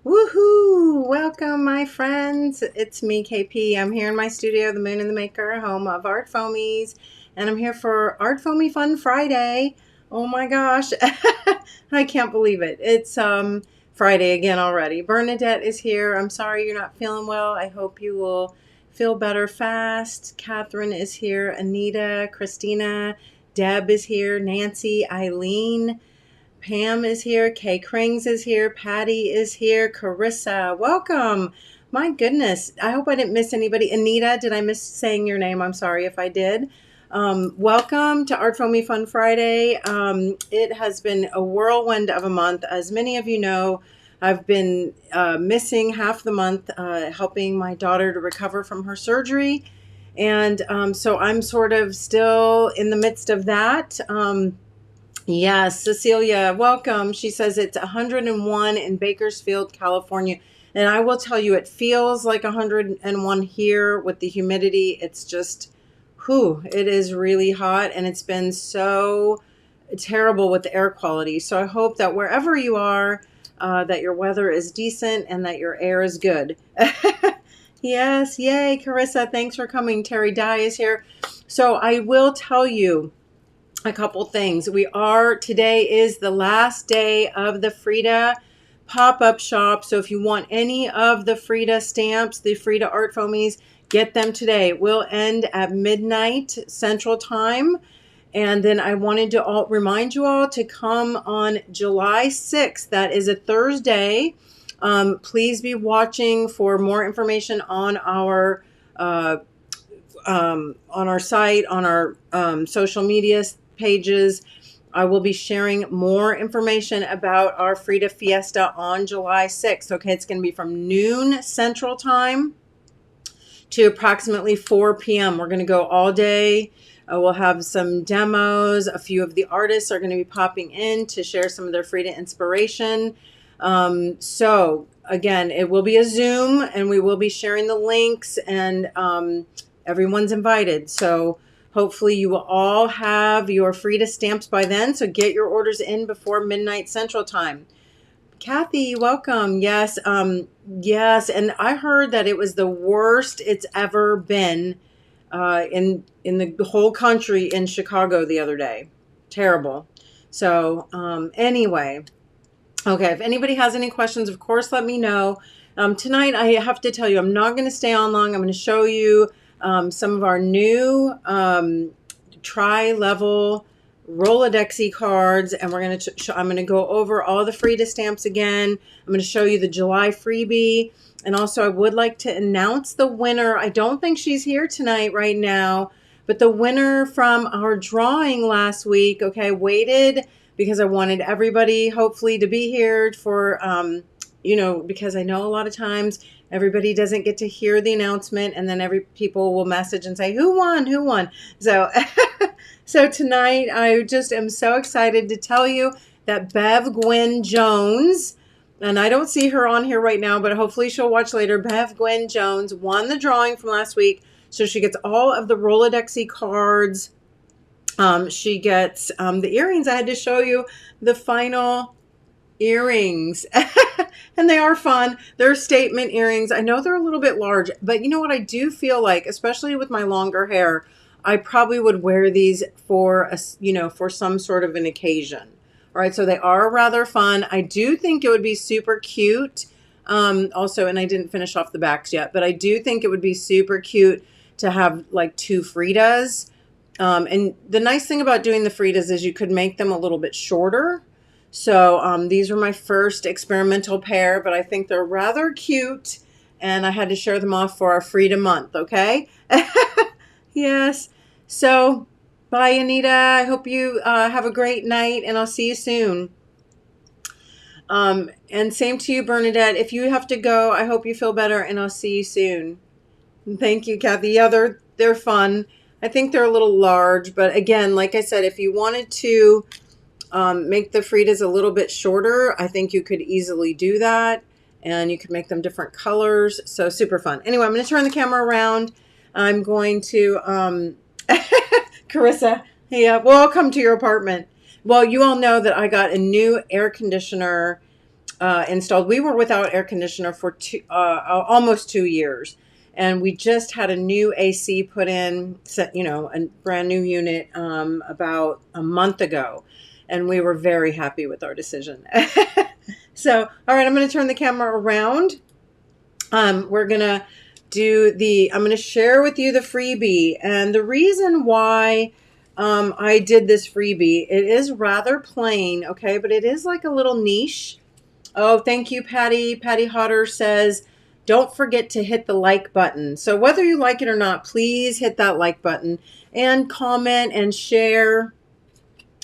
Woohoo! Welcome, my friends. It's me, KP. I'm here in my studio, The Moon and the Maker, home of ArtFoamies, and I'm here for ArtFoamy Fun Friday. Oh my gosh, I can't believe it. It's Friday again already. Bernadette is here. I'm sorry you're not feeling well. I hope you will feel better fast. Catherine is here. Anita, Christina, Deb is here. Nancy, Eileen. Pam is here. Kay Krings is here. Patty is here. Carissa, welcome. My goodness. I hope I didn't miss anybody. Anita, did I miss saying your name? I'm sorry if I did. Welcome to ArtFoamy Fun Friday. It has been a whirlwind of a month. As many of you know, I've been missing half the month helping my daughter to recover from her surgery. And so I'm sort of still in the midst of that. Yes, Cecilia, welcome. She says it's 101 in Bakersfield, California. And I will tell you, it feels like 101 here with the humidity. It's just, it is really hot, and it's been so terrible with the air quality. So I hope that wherever you are, that your weather is decent and that your air is good. Yes, yay, Carissa, thanks for coming. Terry Dye is here. So I will tell you a couple things. Today is the last day of the Frida pop-up shop. So if you want any of the Frida stamps, the Frida Art Foamies, get them today. We'll end at midnight Central Time. And then I wanted to remind you all to come on July 6th. That is a Thursday. Please be watching for more information on our site, on our social media pages. I will be sharing more information about our Frida Fiesta on July 6th. Okay, it's going to be from noon Central Time to approximately 4 p.m. We're going to go all day. We'll have some demos. A few of the artists are going to be popping in to share some of their Frida inspiration. So again, it will be a Zoom, and we will be sharing the links, and everyone's invited. So hopefully you will all have your Frida stamps by then. So get your orders in before midnight Central Time. Kathy, welcome. Yes. Yes. And I heard that it was the worst it's ever been in the whole country in Chicago the other day. Terrible. So anyway, okay. If anybody has any questions, of course, let me know. Tonight, I have to tell you, I'm not going to stay on long. I'm going to show you some of our new tri-level Rolodexy cards, and we're going to I'm going to go over all the Frida stamps again. I'm going to show you the July freebie, and also I would like to announce the winner. I don't think she's here tonight right now, but the winner from our drawing last week, okay, waited because I wanted everybody hopefully to be here for because I know a lot of times everybody doesn't get to hear the announcement, and then people will message and say, who won? So, so tonight I just am so excited to tell you that Bev Gwen Jones, and I don't see her on here right now, but hopefully she'll watch later. Bev Gwen Jones won the drawing from last week. So she gets all of the Rolodexy cards. She gets the earrings. I had to show you the final earrings. And they are fun. They're statement earrings. I know they're a little bit large, but you know what? I do feel like, especially with my longer hair, I probably would wear these for for some sort of an occasion. All right. So they are rather fun. I do think it would be super cute. Also, and I didn't finish off the backs yet, but I do think it would be super cute to have like two Fridas. And the nice thing about doing the Fridas is you could make them a little bit shorter. So these were my first experimental pair, but I think they're rather cute, and I had to share them off for our Frida month, okay? Yes. So bye, Anita. I hope you have a great night, and I'll see you soon. And same to you, Bernadette. If you have to go, I hope you feel better, and I'll see you soon. Thank you, Kathy. Yeah, they're fun. I think they're a little large, but again, like I said, if you wanted to make the Fridas a little bit shorter, I think you could easily do that, and you could make them different colors. So super fun. Anyway, I'm going to turn the camera around. I'm going to, Carissa, yeah, well, I'll come to your apartment. Well, you all know that I got a new air conditioner installed. We were without air conditioner for almost 2 years, and we just had a new AC put in, you know, a brand new unit about a month ago, and we were very happy with our decision. So, all right, I'm going to turn the camera around. We're going to I'm going to share with you the freebie, and the reason why I did this freebie, it is rather plain, okay, but it is like a little niche. Oh, thank you, Patty. Patty Hodder says, don't forget to hit the like button. So whether you like it or not, please hit that like button and comment and share,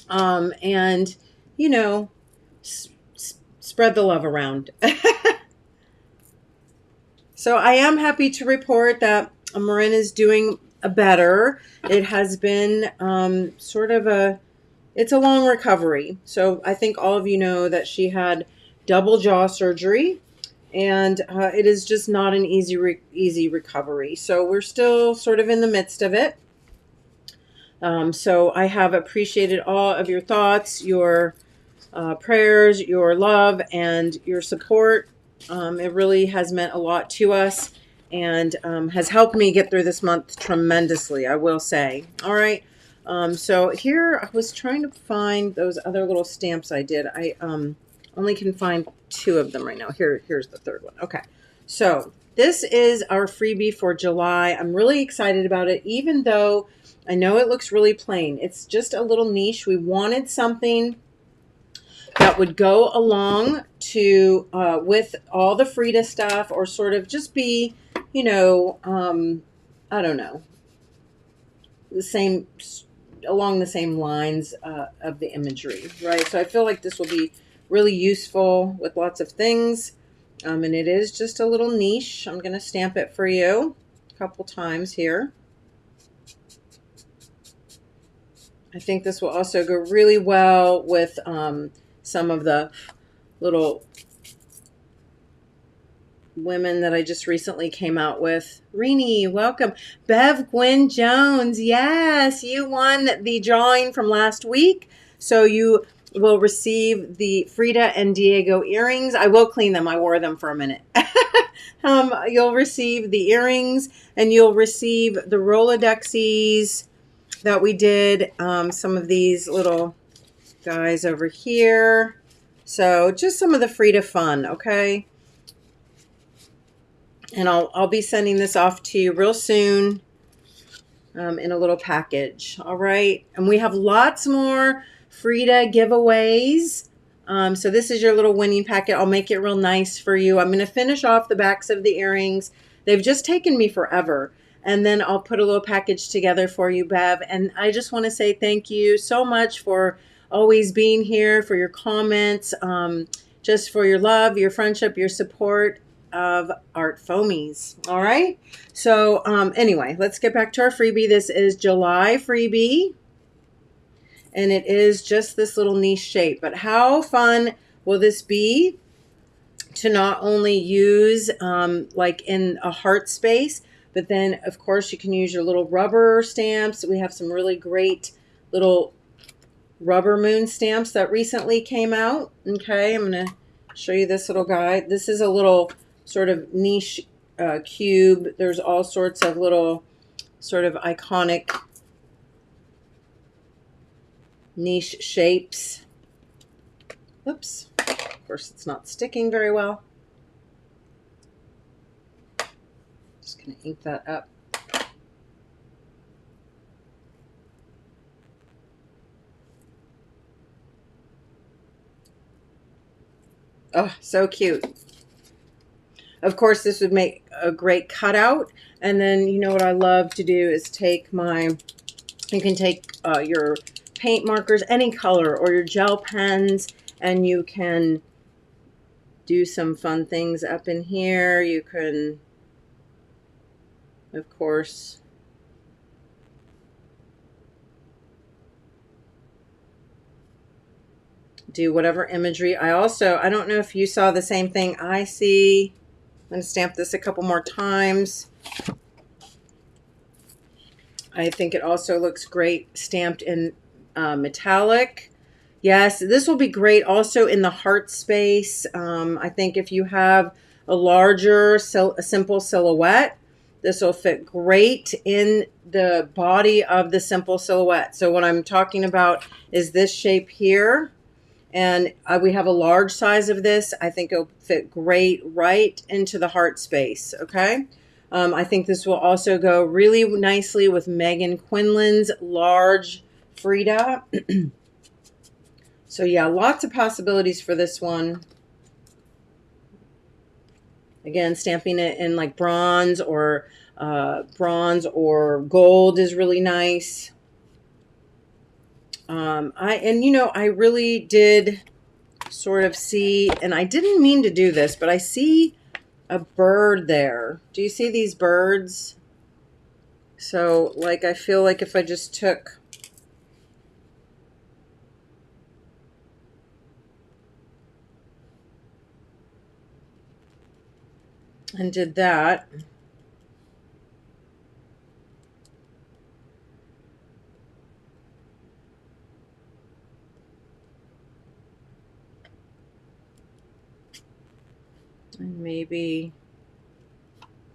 and, you know, spread the love around. So I am happy to report that Marin is doing better. It has been it's a long recovery. So I think all of you know that she had double jaw surgery, and it is just not an easy recovery. So we're still sort of in the midst of it. So I have appreciated all of your thoughts, your prayers, your love, and your support. It really has meant a lot to us, and has helped me get through this month tremendously, I will say. All right. So here I was trying to find those other little stamps I did. I only can find 2 of them right now. Here's the 3rd one. Okay. So this is our freebie for July. I'm really excited about it, even though I know it looks really plain. It's just a little niche. We wanted something that would go along to with all the Frida stuff, or sort of just be, you know, I don't know, along the same lines of the imagery, right? So I feel like this will be really useful with lots of things, and it is just a little niche. I'm going to stamp it for you a couple times here. I think this will also go really well with some of the little women that I just recently came out with. Rini, welcome. Bev Gwyn Jones, yes, you won the drawing from last week. So you will receive the Frida and Diego earrings. I will clean them. I wore them for a minute. You'll receive the earrings, and you'll receive the Rolodexes that we did. Some of these little guys over here. So just some of the Frida fun, okay? And I'll be sending this off to you real soon in a little package. All right. And we have lots more Frida giveaways. So this is your little winning packet. I'll make it real nice for you. I'm going to finish off the backs of the earrings. They've just taken me forever. And then I'll put a little package together for you, Bev. And I just want to say thank you so much for always being here, for your comments, just for your love, your friendship, your support of ArtFoamies. All right. So anyway, let's get back to our freebie. This is July freebie, and it is just this little niche shape. But how fun will this be to not only use like in a heart space, but then of course you can use your little rubber stamps. We have some really great little rubber moon stamps that recently came out. Okay, I'm going to show you this little guy. This is a little sort of niche cube. There's all sorts of little sort of iconic niche shapes. Oops. Of course, it's not sticking very well. Just going to ink that up. Oh, so cute. Of course, this would make a great cutout. And then, you know what I love to do is take you can take your paint markers, any color, or your gel pens, and you can do some fun things up in here. You can, of course, do whatever imagery. I don't know if you saw the same thing I see. I'm going to stamp this a couple more times. I think it also looks great stamped in metallic. Yes, this will be great also in the heart space. I think if you have a larger, a simple silhouette, this will fit great in the body of the simple silhouette. So what I'm talking about is this shape here. And we have a large size of this. I think it'll fit great right into the heart space, okay? I think this will also go really nicely with Megan Quinlan's large Frida. So yeah, lots of possibilities for this one. Again, stamping it in like bronze or gold is really nice. I really did sort of see, and I didn't mean to do this, but I see a bird there. Do you see these birds? So like, I feel like if I just took and did that, and maybe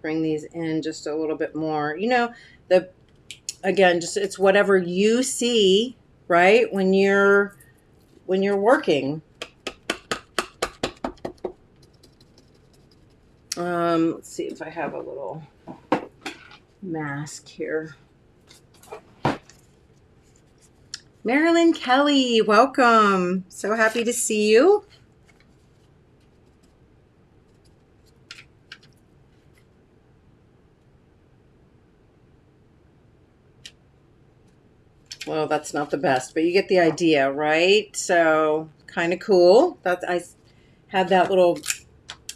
bring these in just a little bit more, again, just it's whatever you see, right? When you're working. Let's see if I have a little mask here. Marilyn Kelly, welcome. So happy to see you. Well, that's not the best, but you get the idea, right? So kind of cool. I had that little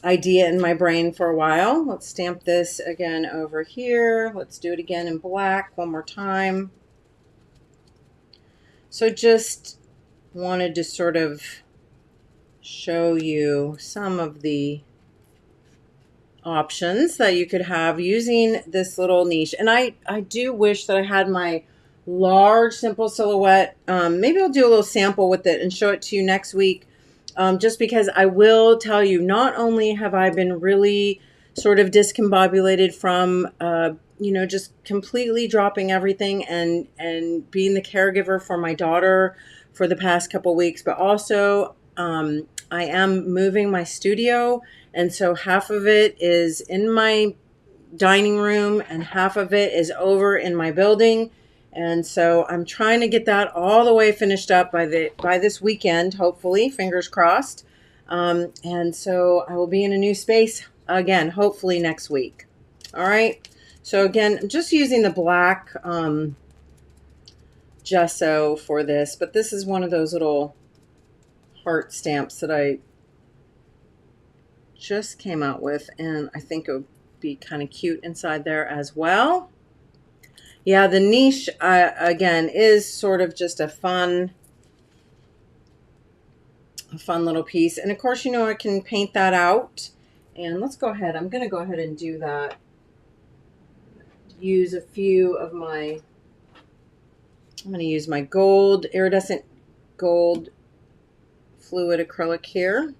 idea in my brain for a while. Let's stamp this again over here. Let's do it again in black one more time. So just wanted to sort of show you some of the options that you could have using this little niche. And I do wish that I had my large simple silhouette. Maybe I'll do a little sample with it and show it to you next week. Just because I will tell you, not only have I been really sort of discombobulated from, just completely dropping everything and being the caregiver for my daughter for the past couple weeks, but also I am moving my studio. And so half of it is in my dining room and half of it is over in my building. And so I'm trying to get that all the way finished up by this weekend, hopefully, fingers crossed. And so I will be in a new space again, hopefully next week. All right. So again, I'm just using the black gesso for this, but this is one of those little heart stamps that I just came out with, and I think it would be kind of cute inside there as well. Yeah, the niche, again, is sort of just a fun little piece. And of course, I can paint that out. And let's go ahead. I'm going to go ahead and do that. Use a few of I'm going to use my gold, iridescent gold fluid acrylic here.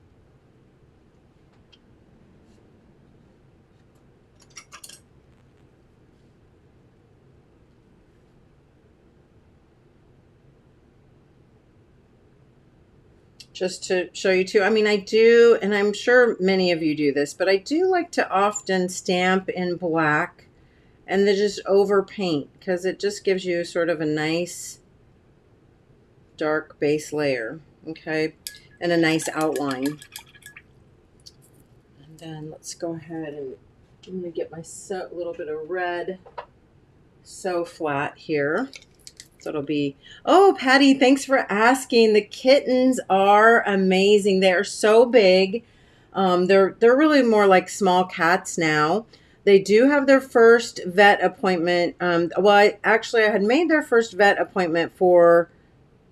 Just to show you too. I mean, I do, and I'm sure many of you do this, but I do like to often stamp in black and then just over paint, because it just gives you sort of a nice dark base layer, okay, and a nice outline. And then let's go ahead and I'm going to get my little bit of red sew flat here. So it'll be, oh, Patty, thanks for asking. The kittens are amazing. They are so big. They're really more like small cats now. They do have their first vet appointment. I had made their first vet appointment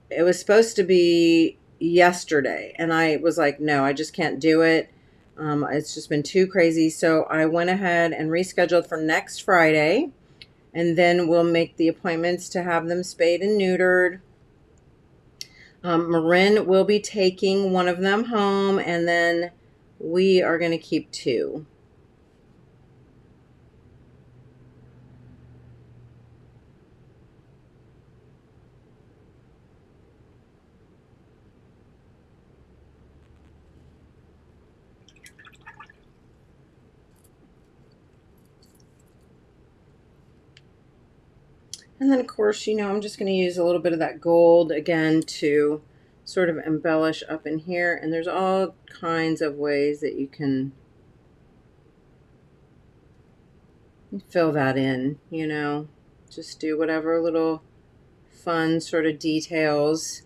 it was supposed to be yesterday. And I was like, no, I just can't do it. It's just been too crazy. So I went ahead and rescheduled for next Friday. And then we'll make the appointments to have them spayed and neutered. Marin will be taking one of them home, and then we are going to keep two. And then, of course, I'm just going to use a little bit of that gold again to sort of embellish up in here. And there's all kinds of ways that you can fill that in, Just do whatever little fun sort of details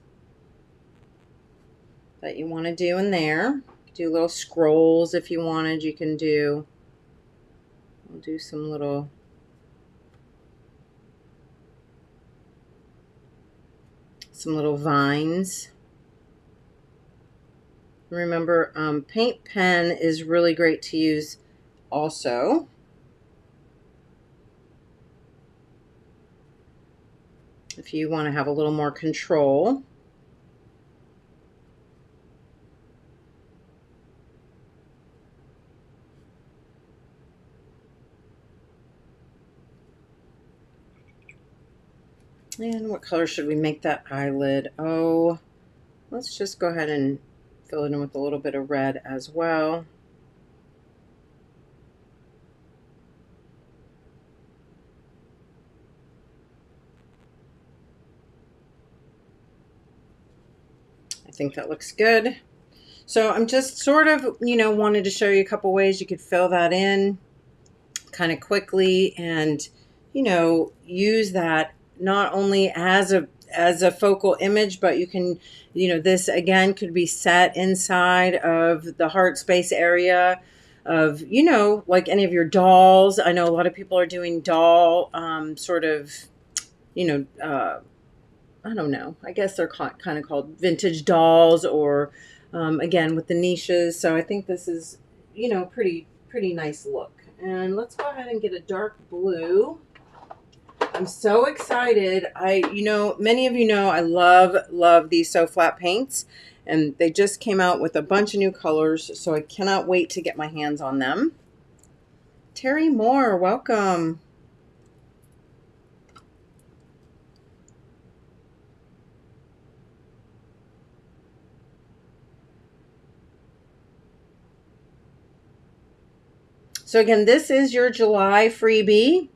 that you want to do in there. Do little scrolls if you wanted. You can do, we'll do some little vines. Remember, paint pen is really great to use also. If you want to have a little more control. And what color should we make that eyelid? Oh, let's just go ahead and fill it in with a little bit of red as well. I think that looks good. So I'm just sort of, wanted to show you a couple ways you could fill that in kind of quickly and, use that not only as a focal image, but you can, this again could be set inside of the heart space area of, like any of your dolls. I know a lot of people are doing doll sort of, I don't know. I guess they're kind of called vintage dolls or, again, with the niches. So I think this is, pretty nice look. And let's go ahead and get a dark blue. I'm so excited. Many of you know I love these So Flat paints. And they just came out with a bunch of new colors. So I cannot wait to get my hands on them. Terry Moore, welcome. So again, this is your July freebie.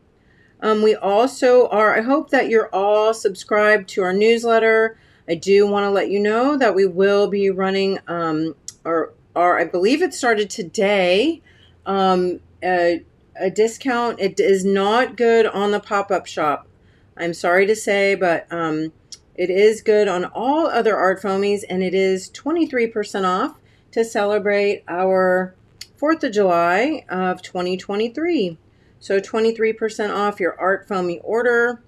We also I hope that you're all subscribed to our newsletter. I do want to let you know that we will be running, I believe it started today, a discount. It is not good on the pop-up shop. I'm sorry to say, but it is good on all other Art Foamies, and it is 23% off to celebrate our 4th of July of 2023. So 23% off your Art Foamy order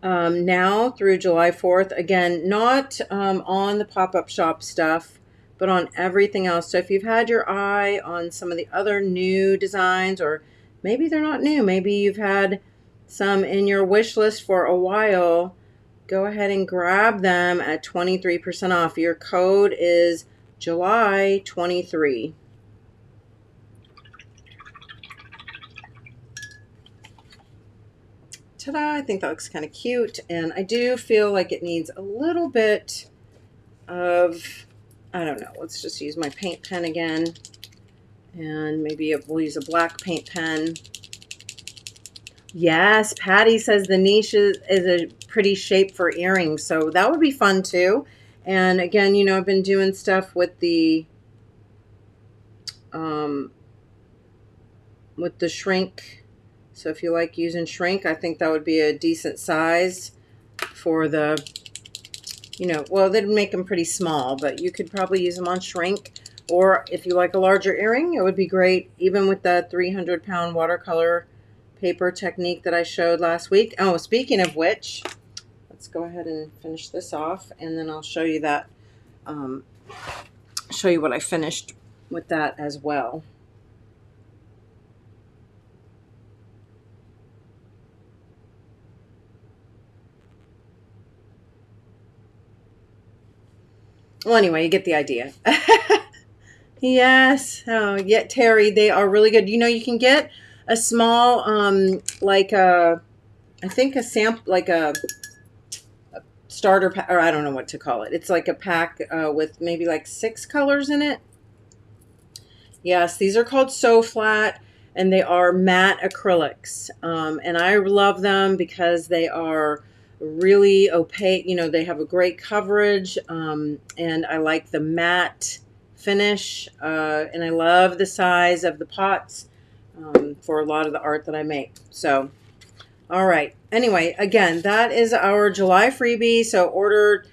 now through July 4th. Again, not on the pop-up shop stuff, but on everything else. So if you've had your eye on some of the other new designs, or maybe they're not new, maybe you've had some in your wish list for a while, go ahead and grab them at 23% off. Your code is July 23. Ta-da, I think that looks kind of cute, and I do feel like it needs a little bit of, I don't know, let's just use my paint pen again, and maybe we'll use a black paint pen. Yes, Patty says the niche is a pretty shape for earrings, so that would be fun too. And again, I've been doing stuff with the shrink. So if you like using shrink, I think that would be a decent size for the, well, they'd make them pretty small, but you could probably use them on shrink. Or if you like a larger earring, it would be great, even with the 300-pound watercolor paper technique that I showed last week. Oh, speaking of which, let's go ahead and finish this off, and then I'll show you that, show you what I finished with that as well. Well, anyway, you get the idea. Yes. Oh, yeah, Terry, they are really good. You know, you can get a small, like a, I think a sample, like a starter pack, or I don't know what to call it. It's like a pack with maybe like 6 colors in it. Yes, these are called So Flat, and they are matte acrylics. And I love them because they are really opaque. You know, they have a great coverage, and I like the matte finish, and I love the size of the pots for a lot of the art that I make. So, all right. Anyway, again, that is our July freebie. So order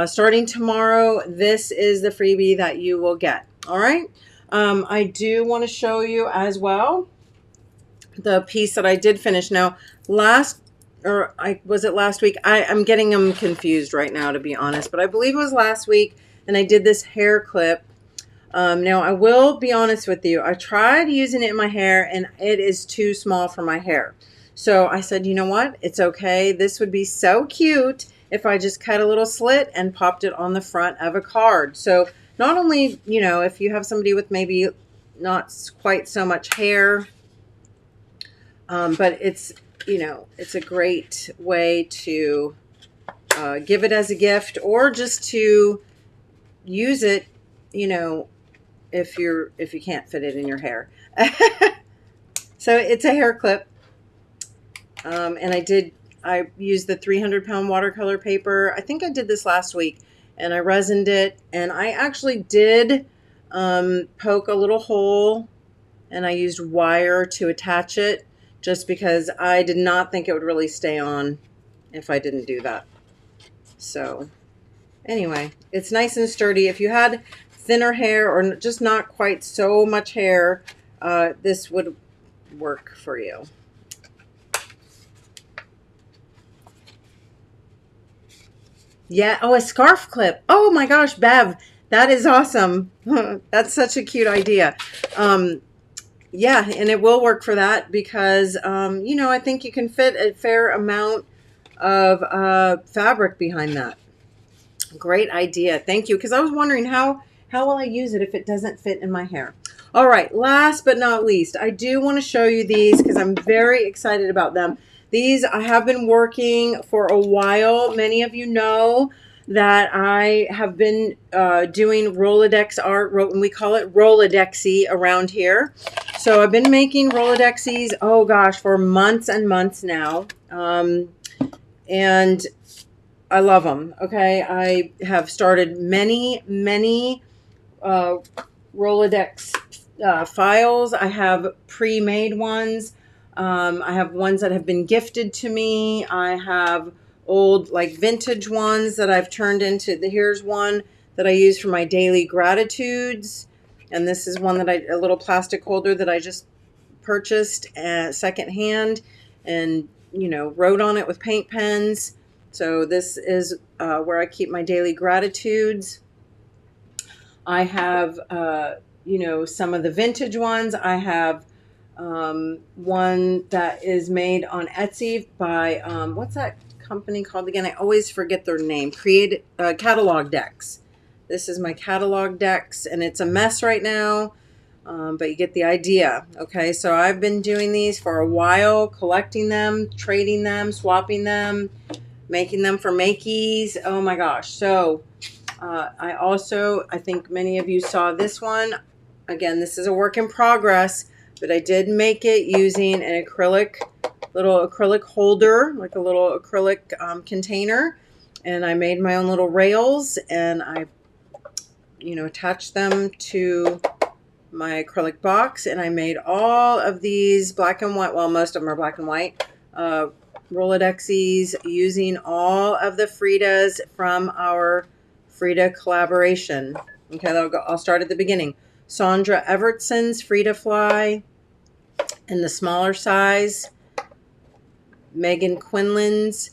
starting tomorrow. This is the freebie that you will get. All right. I do want to show you as well the piece that I did finish. Now, was it last week? I'm getting them confused right now, to be honest, but I believe it was last week, and I did this hair clip. Now, I will be honest with you. I tried using it in my hair, and it is too small for my hair. So I said, you know what? It's okay. This would be so cute if I just cut a little slit and popped it on the front of a card. So not only, you know, if you have somebody with maybe not quite so much hair, but it's, you know, it's a great way to give it as a gift, or just to use it, you know, if you can't fit it in your hair. So it's a hair clip. And I used the 300-pound watercolor paper. I think I did this last week, and I resined it, and I actually did poke a little hole, and I used wire to attach it, just because I did not think it would really stay on if I didn't do that. So anyway, it's nice and sturdy. If you had thinner hair, or just not quite so much hair, this would work for you. Yeah. Oh, a scarf clip. Oh my gosh, Bev, that is awesome. That's such a cute idea. Yeah, and it will work for that because, you know, I think you can fit a fair amount of fabric behind that. Great idea. Thank you. Because I was wondering how will I use it if it doesn't fit in my hair? All right. Last but not least, I do want to show you these because I'm very excited about them. These I have been working for a while. Many of you know that I have been doing Rolodex art, and we call it Rolodexy around here. So I've been making Rolodexes, oh gosh, for months and months now. And I love them. Okay. I have started many Rolodex files. I have pre-made ones. I have ones that have been gifted to me. I have old, like, vintage ones that I've turned into. Here's one that I use for my daily gratitudes. And this is one that a little plastic holder that I just purchased secondhand, and, you know, wrote on it with paint pens. So this is where I keep my daily gratitudes. I have, you know, some of the vintage ones. I have one that is made on Etsy by, what's that company called again? I always forget their name. Catalog Decks. This is my catalog decks, and it's a mess right now, but you get the idea. Okay, so I've been doing these for a while, collecting them, trading them, swapping them, making them for makeys. Oh my gosh. So I think many of you saw this one. Again, this is a work in progress, but I did make it using an little acrylic holder, like a little acrylic container. And I made my own little rails, and I, you know, attached them to my acrylic box. And I made all of these black and white, well, most of them are black and white, Rolodexes, using all of the Fridas from our Frida collaboration. Okay, I'll start at the beginning. Sandra Evertson's Frida Fly in the smaller size. Megan Quinlan's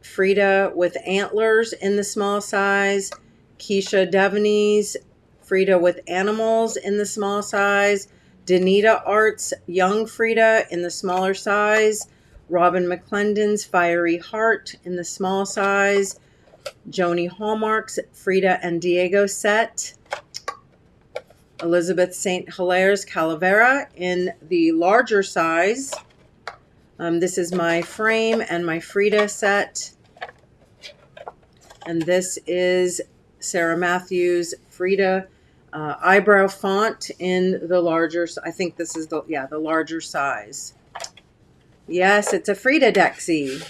Frida with Antlers in the small size. Keisha Devaney's Frida with Animals in the small size. Danita Art's Young Frida in the smaller size. Robin McClendon's Fiery Heart in the small size. Joni Hallmark's Frida and Diego set. Elizabeth St. Hilaire's Calavera in the larger size. This is my frame and my Frida set. And this is Sarah Matthews Frida eyebrow font in the larger, I think this is the larger size. Yes, it's a Frida Dexy.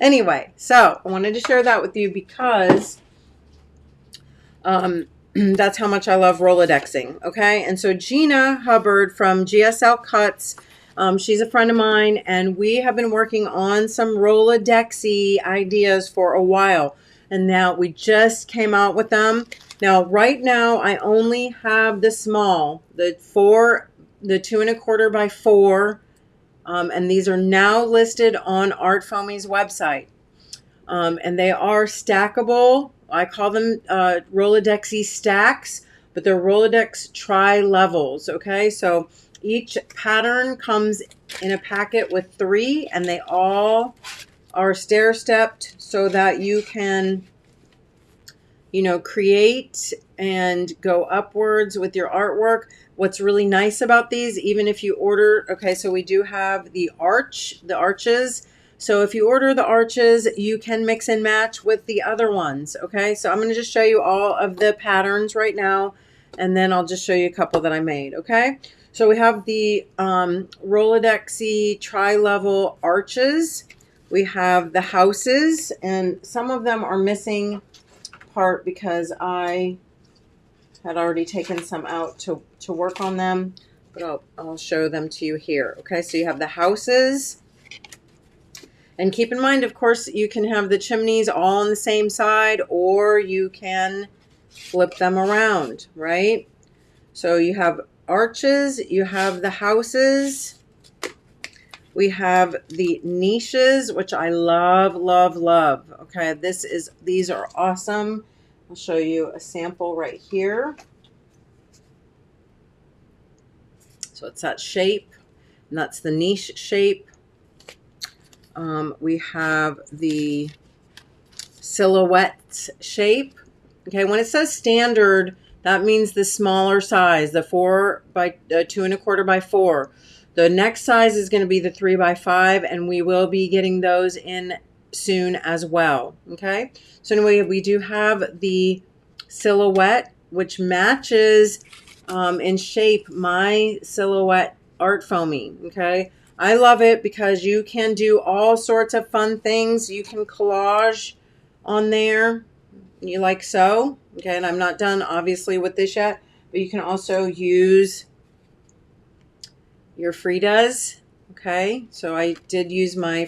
Anyway, so I wanted to share that with you because that's how much I love Rolodexing, okay? And so Gina Hubbard from GSL Cuts, she's a friend of mine, and we have been working on some Rolodexy ideas for a while. And now we just came out with them. Now, right now, I only have the small, the 2 1/4 by 4, and these are now listed on ArtFoamies website. And they are stackable. I call them Rolodexy stacks, but they're Rolodex tri-levels, okay? So each pattern comes in a packet with 3, and they all are stair-stepped so that you can, you know, create and go upwards with your artwork. What's really nice about these, even if you order, okay, so we do have the arches. So if you order the arches, you can mix and match with the other ones, okay? So I'm going to just show you all of the patterns right now, and then I'll just show you a couple that I made, okay? So we have the Rolodexy tri-level arches. We have the houses, and some of them are missing part because I had already taken some out to work on them, but I'll show them to you here, okay? So you have the houses. And keep in mind, of course, you can have the chimneys all on the same side, or you can flip them around, right? So you have arches, you have the houses, we have the niches, which I love, love, love. Okay, these are awesome. I'll show you a sample right here. So it's that shape, and that's the niche shape. We have the silhouette shape. Okay, when it says standard, that means the smaller size, the 2 1/4 by 4. The next size is going to be the 3 by 5, and we will be getting those in soon as well. Okay, so anyway, we do have the silhouette, which matches in shape my silhouette art foamy. Okay, I love it because you can do all sorts of fun things. You can collage on there, you like so. Okay, and I'm not done obviously with this yet, but you can also use your Fridas. Okay, so I did use my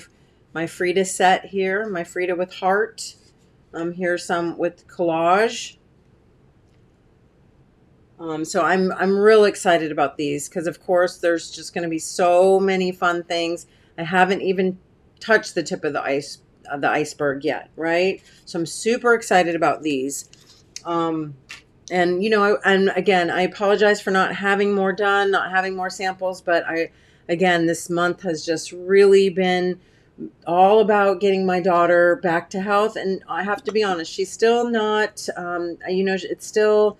Frida set here, my Frida with heart. Here's some with collage. So I'm real excited about these because, of course, there's just going to be so many fun things. I haven't even touched the tip of the iceberg yet, right? So I'm super excited about these. And, you know, and again, I apologize for not having more done, not having more samples, but again, this month has just really been all about getting my daughter back to health. And I have to be honest, she's still not, you know, it's still,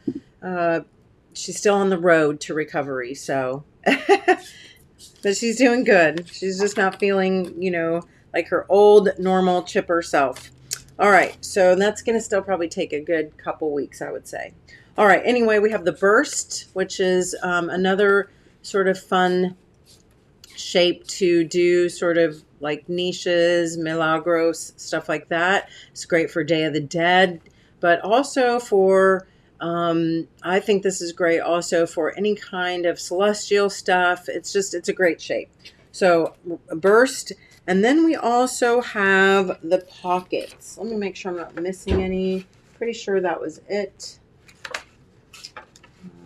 she's still on the road to recovery. So, but she's doing good. She's just not feeling, you know, like her old, normal, chipper self. All right. So that's going to still probably take a good couple weeks, I would say. All right. Anyway, we have the burst, which is another sort of fun shape to do, sort of like niches, milagros, stuff like that. It's great for Day of the Dead, but also for I think this is great also for any kind of celestial stuff. It's a great shape. So a burst. And then we also have the pockets. Let me make sure I'm not missing any. Pretty sure that was it.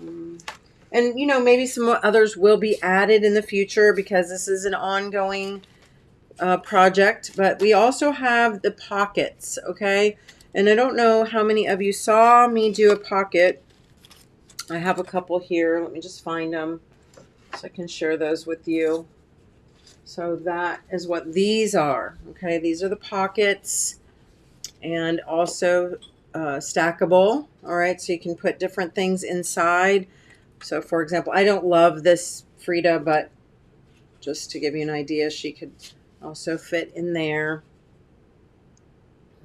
And, you know, maybe some others will be added in the future because this is an ongoing project. But we also have the pockets, okay? And I don't know how many of you saw me do a pocket. I have a couple here. Let me just find them so I can share those with you. So that is what these are. Okay, these are the pockets. and also stackable. All right, so you can put different things inside. So for example, I don't love this Frida, but just to give you an idea, she could also fit in there.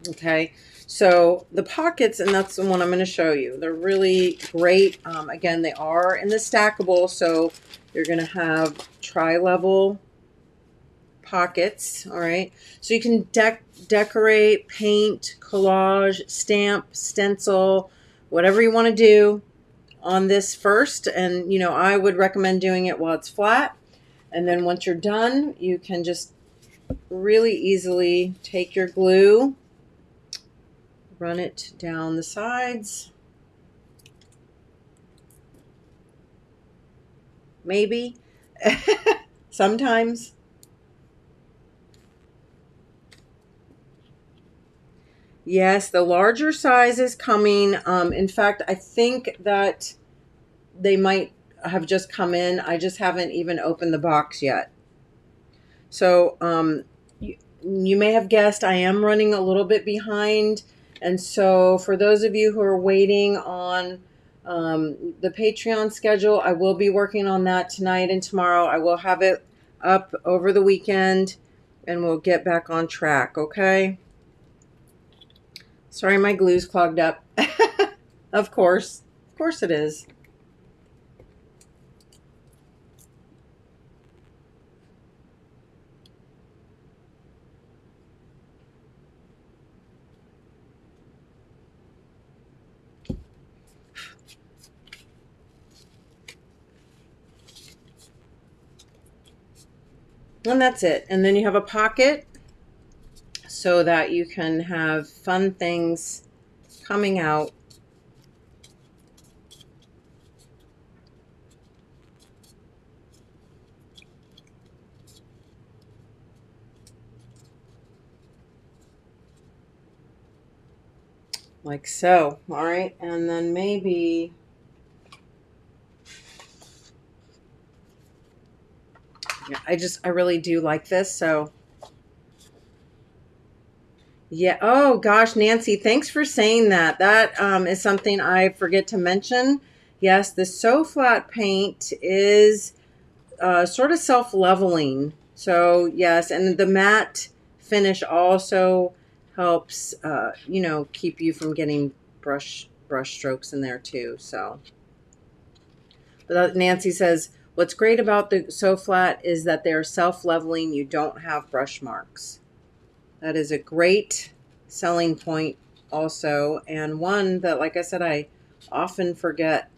Okay, so the pockets, and that's the one I'm going to show you. They're really great. Again, they are in the stackable, so you're going to have tri-level pockets. All right, so you can decorate, paint, collage, stamp, stencil, whatever you want to do on this first. And you know, I would recommend doing it while it's flat, and then once you're done, you can just really easily take your glue, run it down the sides, maybe, sometimes. Yes, the larger size is coming. In fact, I think that they might have just come in. I just haven't even opened the box yet. So you may have guessed I am running a little bit behind. And so for those of you who are waiting on the Patreon schedule, I will be working on that tonight and tomorrow. I will have it up over the weekend and we'll get back on track, okay? Sorry, my glue's clogged up. Of course it is. And that's it. And then you have a pocket so that you can have fun things coming out. Like so. All right. And then maybe I really do like this. So yeah. Oh gosh, Nancy, thanks for saying that. That is something I forget to mention. Yes, the So Flat paint is sort of self-leveling. So yes, and the matte finish also helps, you know, keep you from getting brush strokes in there too. So, but Nancy says, what's great about the So Flat is that they're self-leveling. You don't have brush marks. That is a great selling point also, and one that, like I said, I often forget.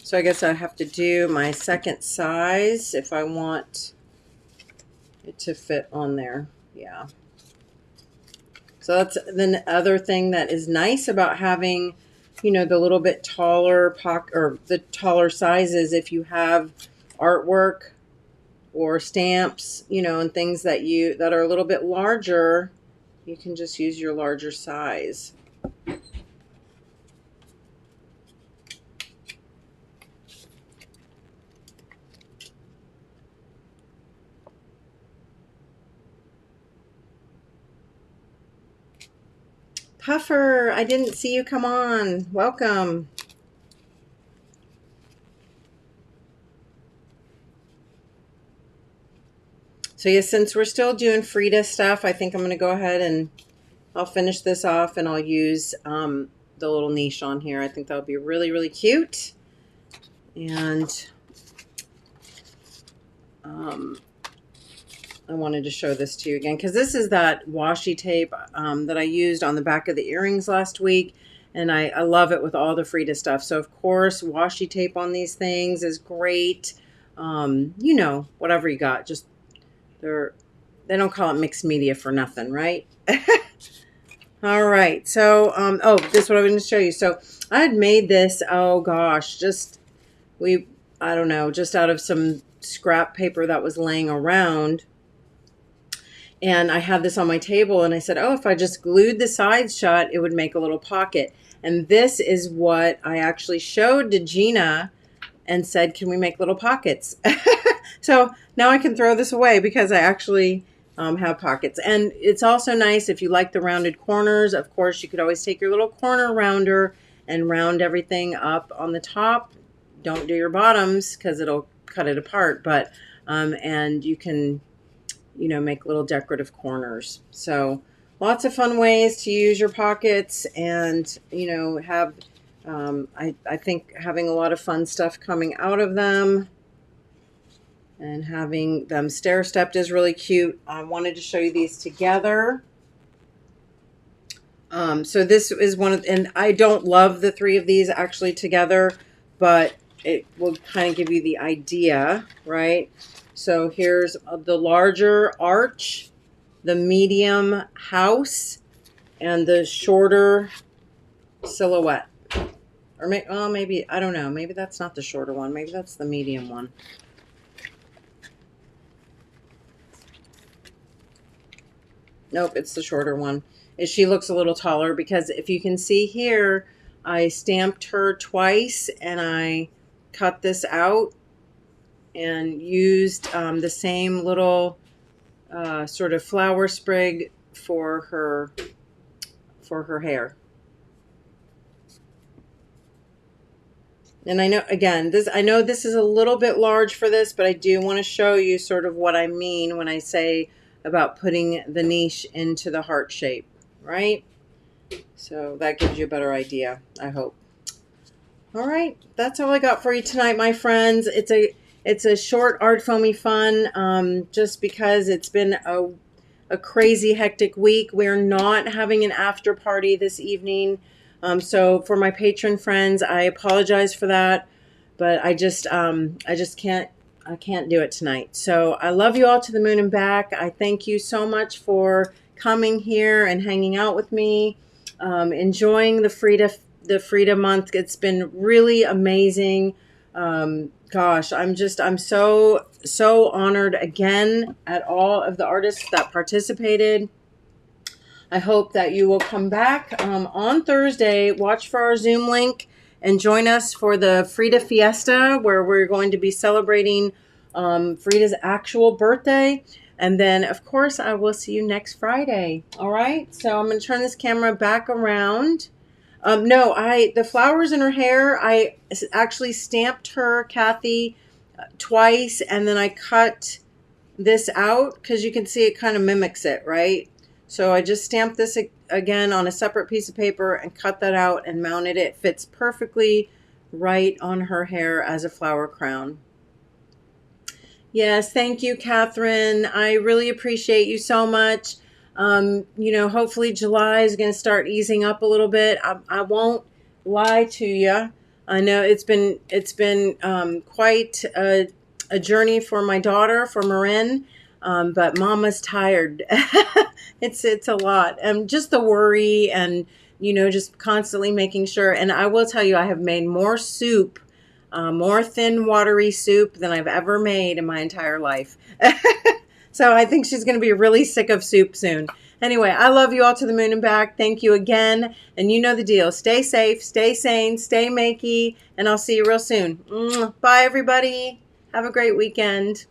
So I guess I have to do my second size if I want it to fit on there. Yeah. So that's the other thing that is nice about having, you know, the little bit taller or the taller sizes. If you have artwork or stamps, you know, and things that are a little bit larger, you can just use your larger size. Puffer, I didn't see you come on. Welcome. So yes, since we're still doing Frida stuff, I think I'm going to go ahead and I'll finish this off and I'll use the little niche on here. I think that'll be really, really cute. And I wanted to show this to you again because this is that washi tape that I used on the back of the earrings last week. And I love it with all the Frida stuff. So of course, washi tape on these things is great. You know, whatever you got, just they don't call it mixed media for nothing, right? All right. So, oh, this is what I'm going to show you. So I had made this, oh gosh, I don't know, just out of some scrap paper that was laying around. And I had this on my table and I said, oh, if I just glued the sides shut, it would make a little pocket. And this is what I actually showed to Gina. and said, can we make little pockets? So now I can throw this away because I actually have pockets. And it's also nice if you like the rounded corners. Of course, you could always take your little corner rounder and round everything up on the top. Don't do your bottoms because it'll cut it apart. But and you can, make little decorative corners. So lots of fun ways to use your pockets and, have, I think having a lot of fun stuff coming out of them. And having them stair-stepped is really cute. I wanted to show you these together. So this is one of, and I don't love the three of these actually together, but it will kind of give you the idea, right? So here's the larger arch, the medium house, and the shorter silhouette. Or maybe, I don't know, maybe that's not the shorter one. Maybe that's the medium one. Nope, it's the shorter one. She looks a little taller because if you can see here, I stamped her twice and I cut this out and used the same little sort of flower sprig for her hair. And I know, again, I know this is a little bit large for this, but I do want to show you sort of what I mean when I say about putting the niche into the heart shape, right? So that gives you a better idea, I hope. All right, that's all I got for you tonight, my friends. It's a short Art Foamy Fun, just because it's been a crazy hectic week. We're not having an after party this evening. So for my patron friends, I apologize for that, but I just can't do it tonight. So I love you all to the moon and back. I thank you so much for coming here and hanging out with me, enjoying the Frida month. It's been really amazing. Gosh, I'm so honored again at all of the artists that participated. I hope that you will come back on Thursday, watch for our Zoom link, and join us for the Frida Fiesta, where we're going to be celebrating Frida's actual birthday. And then, of course, I will see you next Friday. All right? So I'm going to turn this camera back around. The flowers in her hair, I actually stamped her, Kathy, twice, and then I cut this out because you can see it kind of mimics it, right? So I just stamped this again on a separate piece of paper and cut that out and mounted it. It fits perfectly right on her hair as a flower crown. Yes, thank you, Catherine. I really appreciate you so much. Hopefully July is going to start easing up a little bit. I won't lie to you. I know it's been quite a journey for my daughter, for Marin, but Mama's tired. It's a lot. Just the worry and, just constantly making sure. And I will tell you, I have made more soup, more thin, watery soup than I've ever made in my entire life. So I think she's going to be really sick of soup soon. Anyway, I love you all to the moon and back. Thank you again. And you know the deal. Stay safe, stay sane, stay makey, and I'll see you real soon. Bye, everybody. Have a great weekend.